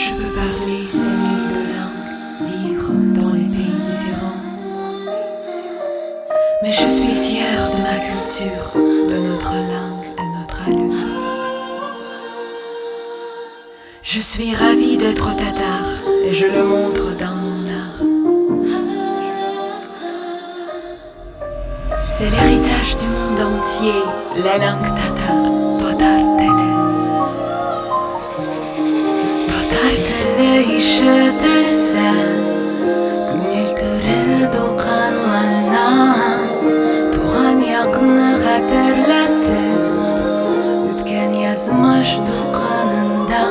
Je peux parler ces mille de langues, vivre dans les pays différents. Mais je suis fière de ma culture, de notre langue et notre allure. Je suis ravie d'être tatar et je le montre dans mon art. C'est l'héritage du monde entier, la langue tatar, Tatar Tale. Tatar Tale ишетелсә, күңел түрә дулкынлана. Туган якны хәтерләтеп, үткән язмыш дулкынында.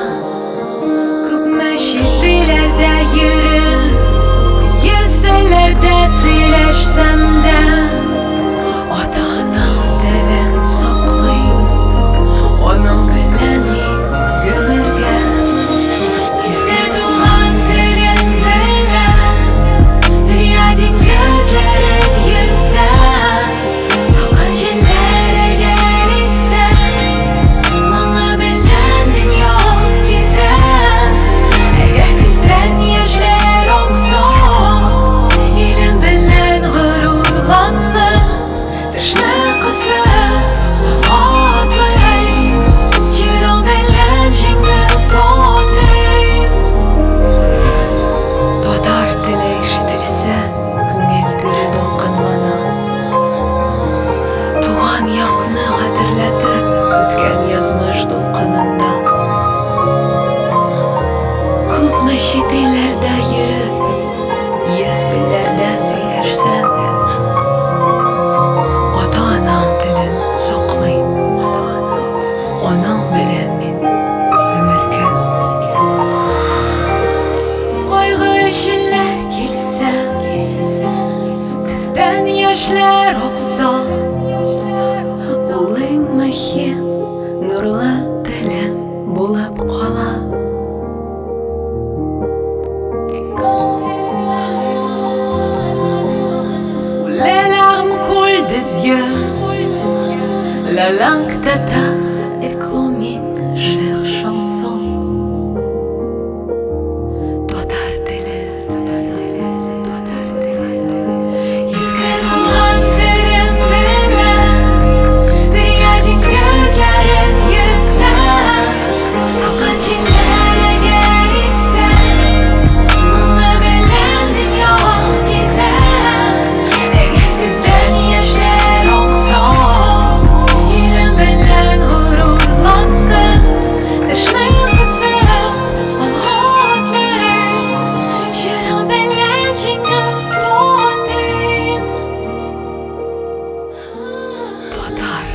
Күпме чит-илләрдә йөреп, йөз телләрдә сөйләшсәм дә, ата-ана телен саклыйм, аның белән мин гомергә. Искә туган телен беләм, дөнья диңгезләрен йөзәм. Салкын җилләр әгәр исәм, моңа белән дөнья гизәм. Әгәр күздән яшьләр акса, илем белән горурланып, тышны кысып атлыйм, җирән белән җиңеп батыйм. Tatar теле ишетелсә, күңел түрә дулкынлана. Туган якны хәтерләтеп, үткән язмыш дулкынында. Күпме чит-илләрдә йөреп, йөз телләрдә сөйләшсәм дә, ата-анам телен саклыйм, аның белән мин гомергә. Кайгы җилләр килсә, күздән яшьләр акса, улың мөһим, нурлы телем булып кала. Les larmes coulent des yeux, la langue tatar est comme une chère chanson. Tatar Tale, Tatar Tale. Искә туган телен беләм, дөнья диңгезләрен йөзәм. Салкын җилләр әгәр исәм, моңа белән дөнья гизәм. Әгәр күздән яшьләр акса, илем белән горурланып, тышны кысып атлыйм, җирән белән җиңеп батыйм. Tatar